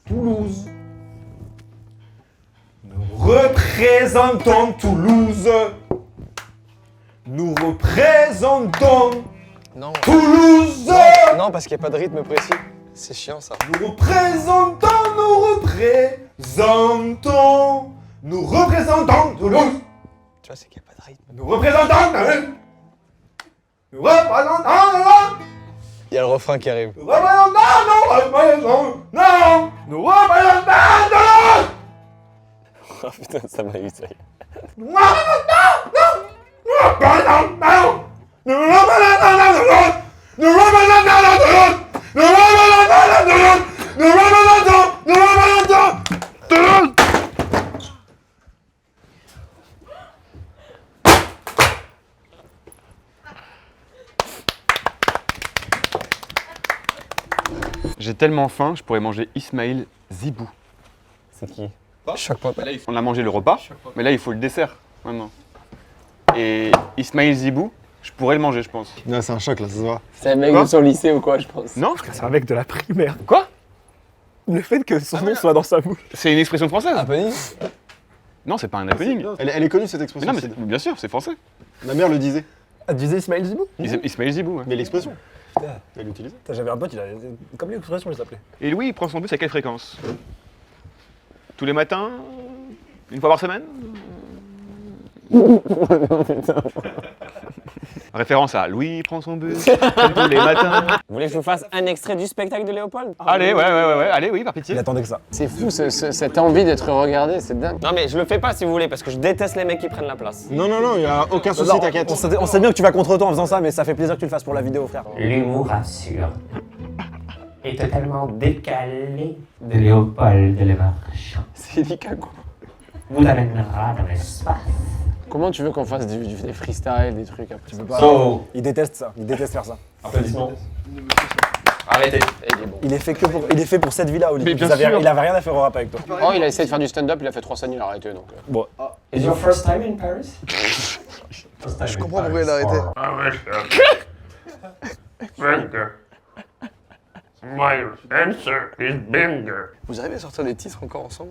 Toulouse. Nous représentons Toulouse. Nous représentons Non. Toulouse. Non, parce qu'il n'y a pas de rythme précis. C'est chiant ça. Nous représentons Toulouse. Tu vois, c'est qu'il n'y a pas de rythme. Nous représentons Toulouse. Nous représentons Il y a le refrain qui arrive. Nous représentons Toulouse. Oh putain, ça m'a eu ça. J'ai tellement faim, je pourrais manger Ismail Zibou. C'est qui? Choque pas. On a mangé le repas, mais là il faut le dessert maintenant. Et Ismail Zibou, Je pourrais le manger, je pense. Non, c'est un choc là, ça se voit. C'est un mec de son lycée ou quoi, je pense. Non? C'est un mec de la primaire. Quoi? Le fait que son nom soit dans sa bouche. C'est une expression française? Happening. Non, c'est pas un happening. Elle est connue cette expression. Non, mais bien sûr, c'est français. Ma mère le disait. Ah, tu disais Ismaël Zibou? Ismaël Zibou, ouais. Mais l'expression. Elle l'utilisait. J'avais un pote, il a. Comme l'expression, il s'appelait. Et Louis, il prend son bus à quelle fréquence? Tous les matins? Une fois par semaine? Référence à Louis prend son bus comme tous les matins. Vous voulez que je vous fasse un extrait du spectacle de Léopold? Allez, ouais, allez, oui, par pitié. Il attendait que ça. C'est fou cette envie d'être regardé, c'est dingue. Non mais je le fais pas si vous voulez, parce que je déteste les mecs qui prennent la place. Non, y a aucun souci, Non, t'inquiète. on sait bien que tu vas contre toi en faisant ça, mais ça fait plaisir que tu le fasses pour la vidéo, frère. L'humour absurde est totalement décalé de Léopold Lemarchand. C'est Likaku. Vous amènera dans l'espace. Comment tu veux qu'on fasse des freestyles, des trucs après? Tu peux pas. So, Il déteste ça, il déteste faire ça. applaudissements. Arrêtez. Il est bon. Il est fait pour cette vie-là, Olivier. Mais bien sûr. Il avait rien à faire au rap avec toi. Oh, il a essayé de faire du stand-up, il a fait 3 scènes, il a arrêté donc. Bon. Is your first time in Paris? Je comprends pourquoi il a arrêté. Vous arrivez à sortir des titres encore ensemble?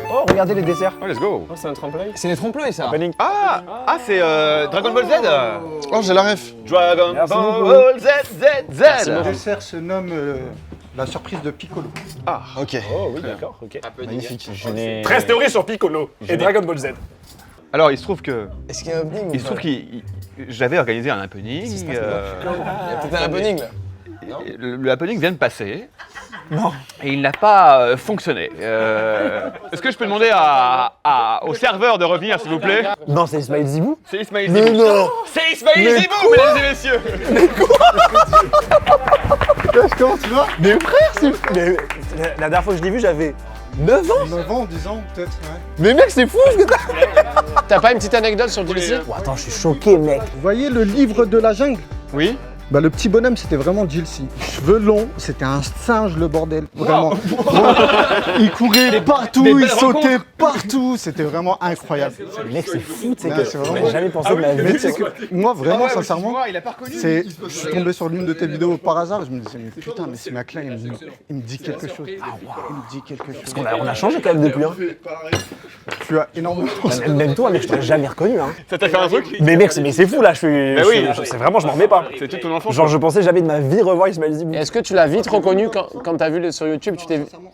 Oh, regardez les desserts. Oh, let's go. C'est un tremplin. C'est les trompe-l'œil ça. Ah, c'est Dragon Ball Z. Oh, j'ai la ref. Dragon Merci Ball Z, Z. Le dessert se nomme la surprise de Piccolo. Ok. Oh oui, d'accord, ok. Magnifique. 13 théories sur Piccolo et Dragon Ball Z. Alors, il se trouve que Est-ce qu'il y a un happening? il se trouve que j'avais organisé un happening. Il y a peut-être un happening là. Le happening vient de passer. Non. Et il n'a pas fonctionné. Est-ce que je peux demander au serveur de revenir, s'il vous plaît? Non, c'est Ismaël Zibou. C'est Ismaël Zibou. non. C'est Ismaël Zibou, mesdames et messieurs. Comment tu vas? Mais frère, mais la dernière fois que je l'ai vu, j'avais 9 ans. 9 ans, 10 ans peut-être, ouais. Mais mec, c'est fou ce que t'as. T'as pas une petite anecdote sur Dulcie? Oh, attends, je suis choqué, mec. Vous voyez le livre de la jungle? Oui. Bah le petit bonhomme c'était vraiment Jilcy. Cheveux longs, c'était un singe le bordel. Vraiment. Il courait partout, il sautait partout, c'était vraiment incroyable. Mec, c'est fou, tu sais Ouais, que c'est vraiment- j'aurais jamais pensé de ma Mais vie. tu sais que moi vraiment sincèrement, Il a pas reconnu. je suis tombé sur l'une de tes vidéos par hasard, je me disais mais putain mais ce mec là il me dit quelque chose. Il me dit quelque chose. On a changé quand même depuis, hein. Tu as énormément. Même toi, mec, je t'aurais jamais reconnu, hein. Ça t'a fait un truc? Mais mec, c'est fou là, je suis. Bah oui. C'est vraiment, je m'en remets pas. C'est toute ton enfance. Genre, je pensais jamais de ma vie revoir Ismaël Zibou. Est-ce que tu l'as vite reconnu quand t'as vu sur YouTube?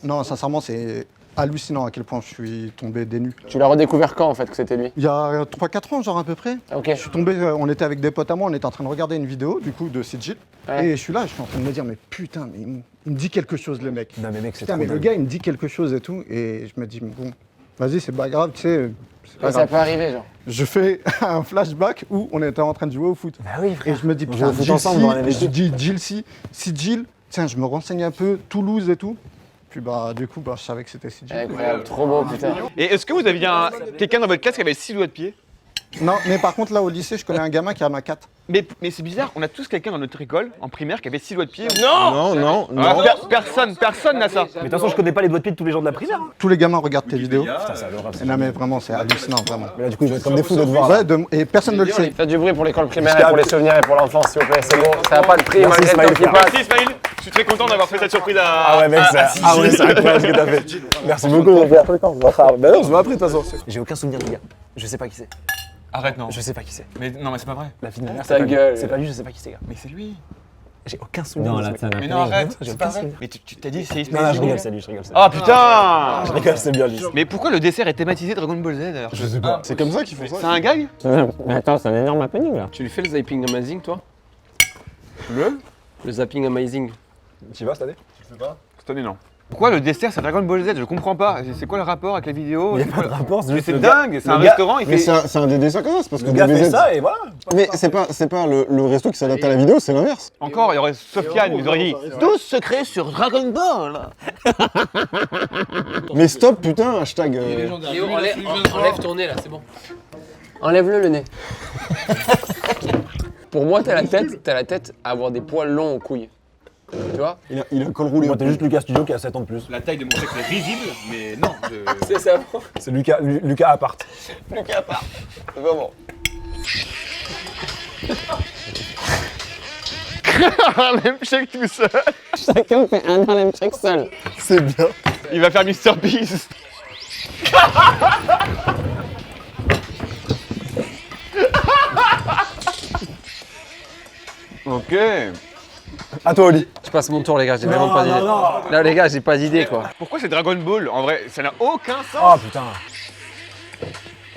Non sincèrement c'est hallucinant à quel point je suis tombé des nues. Tu l'as redécouvert quand en fait que c'était lui? Il y a 3-4 ans genre à peu près. Ok. Je suis tombé, on était avec des potes à moi, on était en train de regarder une vidéo du coup de Sigil. Ouais. Et je suis là, je suis en train de me dire mais putain mais il me dit quelque chose le mec. Non, mais mec, c'est Putain trop mais le dingue. gars il me dit quelque chose et tout et je me dis bon vas-y c'est pas grave tu sais. C'est pas Ouais, ça grave. peut arriver genre. Je fais un flashback où on était en train de jouer au foot. Bah oui, Et frère. je me dis On putain joue au foot ensemble dans la même je équipe. dis Jilcy, Sigil, tiens je me renseigne un peu, Toulouse et tout. Puis bah du coup bah, je savais que c'était Sigil. Incroyable, trop beau putain. Et est-ce que vous aviez quelqu'un dans votre classe qui avait 6 doigts de pied? Non mais par contre là au lycée je connais un gamin qui en a 4. Mais c'est bizarre, on a tous quelqu'un dans notre école, en primaire, qui avait 6 doigts de pied. Non. Personne n'a ça. Mais de toute façon, je connais pas les doigts de pied de tous les gens de la primaire. hein. Tous les gamins regardent tes vidéos. Putain, c'est adorable. Non mais vraiment c'est hallucinant vraiment. Mais là, du coup, ils vont être comme des fous de te voir. là. Ouais, et personne ne le sait. Faites du bruit pour l'école primaire et pour les souvenirs et pour l'enfance s'il vous plaît, c'est bon, ça n'a pas de prix Merci, malgré le Ismaël, temps qui frère. passe. Merci Ismaël, je suis très content d'avoir fait cette surprise à. Ah ouais, mec, c'est incroyable ce que t'as fait. Merci beaucoup, mon frère. Bah non, je m'en appris de toute façon. J'ai aucun souvenir du gars. Je sais pas qui c'est. Arrête, non. Je sais pas qui c'est. Mais non, mais c'est pas vrai. La fille de ma mère, Ta c'est pas lui. gueule. C'est pas lui, je sais pas qui c'est, gars. Mais c'est lui. J'ai aucun souvenir. Non, de ce là, mec. c'est un Mais non, arrête, J'ai c'est aucun pas vrai. souvenir. Mais tu t'as dit c'est Non, Ismaël. non, je Zibou. rigole, c'est lui, je rigole. Ah putain. Je rigole, c'est bien lui. Mais pourquoi le dessert est thématisé Dragon Ball Z d'ailleurs? Je sais pas. C'est comme ça qu'ils font ça. C'est un gag? Mais attends, c'est un énorme happening là. Tu lui fais le zapping amazing toi? Le zapping amazing. Tu vas cette année? Cette année, non. Pourquoi le dessert c'est Dragon Ball Z? Je comprends pas. C'est quoi le rapport avec la vidéo? Il n'y a pas de rapport, c'est Mais juste. c'est le gars- dingue, c'est le un gars- restaurant, il Mais fait. c'est un des dessins comme ça, c'est parce que Le gars fait DBZ. ça et voilà. Mais c'est pas le resto qui s'adapte à la vidéo, c'est l'inverse. Encore, il y aurait Sofiane, ils auraient dit 12 secrets sur Dragon Ball. Mais stop, putain, hashtag. Léo, enlève ton nez là, c'est bon. Enlève-le le nez. Pour moi, t'as la tête à avoir des poils longs aux couilles. Tu vois? Il a le col roulé. Moi, t'es juste Lucas Studio qui a 7 ans de plus. La taille de mon sexe est risible, mais non. C'est ça. C'est Lucas Apart. Lucas à part. Vraiment. Harlem Shake tout seul. Chacun fait un Harlem Shake seul. C'est bien. Il va faire Mr. Beast. Ok. À toi, Oli. Je passe mon tour, les gars, j'ai vraiment pas d'idée. Là, les gars, j'ai pas d'idée, quoi. Pourquoi c'est Dragon Ball? En vrai, ça n'a aucun sens. Oh putain.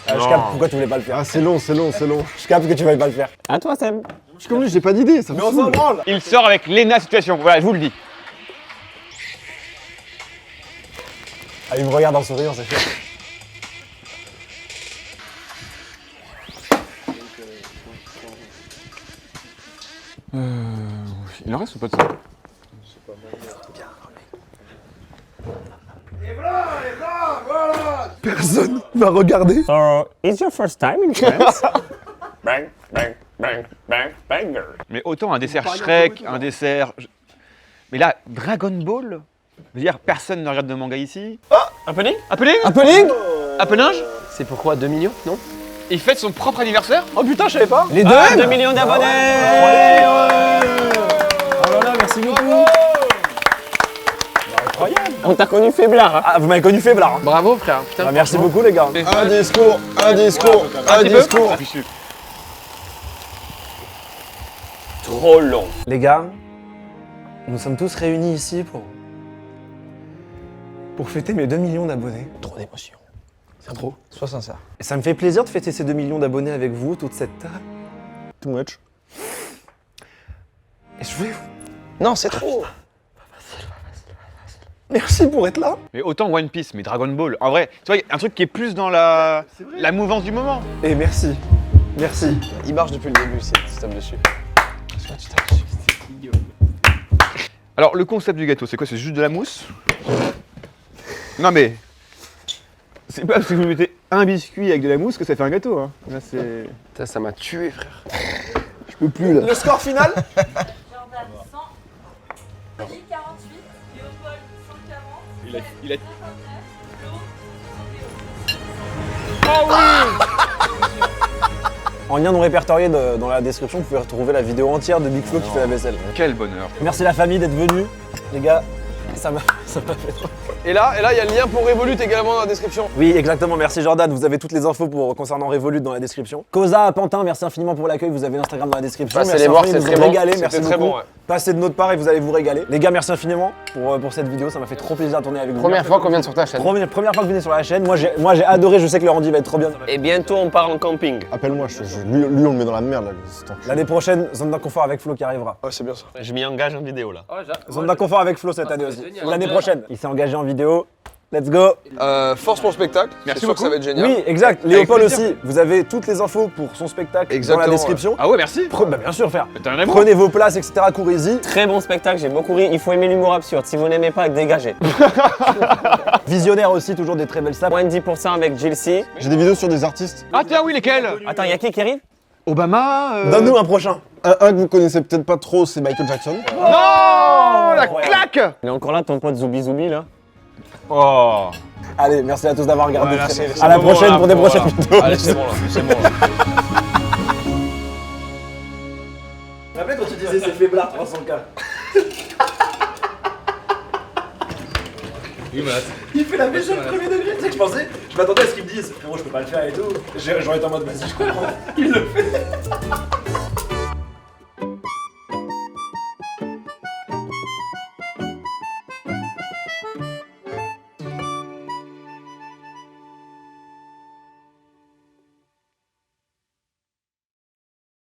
Je capte pourquoi tu voulais pas le faire. Ah, c'est long, c'est long, c'est long. Je capte que tu voulais pas le faire. À toi, Seb. Je suis comme lui, j'ai pas d'idée, ça me Mais on s'en saoule. branle. Il sort avec Lena Situation, voilà, je vous le dis. Ah, il me regarde en souriant, c'est sûr. Il en reste ou pas de ça? Personne m'a regardé. So, it's your first time in France? Bang, bang, bang, bang, banger. Mais autant un dessert Shrek, un dessert... Mais là, Dragon Ball? Je veux dire, personne ne regarde de manga ici. Happening? Happening? Happening. Happening? C'est pourquoi 2 millions, non? Il fête son propre anniversaire? Oh putain, je savais pas. Les deux 2 millions d'abonnés. Oh là là, merci beaucoup. On t'a connu faiblard. Hein. Ah, vous m'avez connu faiblard. Bravo, frère. Putain, Bah, merci beaucoup, les gars. Un discours, un discours, un discours. Trop long. Les gars, nous sommes tous réunis ici pour fêter mes 2 millions d'abonnés. Trop d'émotion. C'est trop. Sois sincère. Et ça me fait plaisir de fêter ces 2 millions d'abonnés avec vous, toute cette table. Too much. Et je voulais vous... Non, c'est trop. Merci pour être là. Mais autant One Piece, mais Dragon Ball. En vrai, tu vois, un truc qui est plus dans la mouvance du moment. Et merci. Merci. Il marche depuis le début, c'est tu tapes dessus. Alors, le concept du gâteau, c'est quoi? C'est juste de la mousse? Non mais... C'est pas parce que vous mettez un biscuit avec de la mousse que ça fait un gâteau, hein. Là, c'est... Putain, ça m'a tué, frère. Je peux plus là. Le score final? Jordan 100, Guy 48, Léopold 140, Il a- 59, Flo 71. En lien non répertorié dans la description, vous pouvez retrouver la vidéo entière de Big Flo qui fait la vaisselle. Quel bonheur. Merci la famille d'être venus. Les gars, ça m'a fait trop. Et là, il y a le lien pour Revolut également dans la description. Oui, exactement. Merci Jordan. Vous avez toutes les infos concernant Revolut dans la description. Cosa à Pantin, merci infiniment pour l'accueil. Vous avez l'Instagram dans la description. Passez Merci les voir, infiniment, c'est vous très avez bon. régalé. C'était Merci très beaucoup. bon, ouais. Passez de notre part et vous allez vous régaler. Les gars, merci infiniment pour cette vidéo. Ça m'a fait trop plaisir de tourner avec vous. Première fois qu'on vient sur ta chaîne. Première fois que vous venez sur la chaîne. Moi, j'ai adoré. Je sais que le rendu va être trop bien. Et bientôt, on part en camping. Appelle-moi, lui on le met dans la merde là. L'année prochaine, zone d'inconfort avec Flo qui arrivera. Ouais, c'est bien ça. Je m'y engage en vidéo là. Zone d'inconfort avec Flo cette année aussi. Ou l'année prochaine. Il s'est engagé en vidéo. Let's go. Force pour le spectacle. Merci C'est sûr que beaucoup. ça va être génial. Oui, exact. Léopold plaisir. aussi. Vous avez toutes les infos pour son spectacle Exactement, dans la description. Ah ouais, merci. Bah, bien sûr, frère. T'as un amour. Prenez vos places, etc. Courez-y. Très bon spectacle, j'ai beaucoup ri. Il faut aimer l'humour absurde. Si vous n'aimez pas, dégagez. Visionnaire aussi, toujours des très belles sapes. Moins de 10% avec Jill C. J'ai des vidéos sur des artistes. Ah tiens, oui, lesquels? Attends, y'a qui arrive? Obama Donne-nous un prochain. Un que vous connaissez peut-être pas trop, c'est Michael Jackson. Non, la claque. Il est encore là, ton pote Zoubi Zoubi là? Oh. Allez, merci à tous d'avoir regardé. Ouais, merci, c'est à la bon, prochaine là, pour des bon, prochaines voilà. vidéos. Allez, c'est bon là, c'est bon là. Tu te rappelles quand tu disais c'est faiblard 300K? Il fait la méchante premier degré. Tu sais que je m'attendais à ce qu'ils me disent frérot, je peux pas le faire et tout. J'aurais été en mode vas-y, je comprends. Il le fait.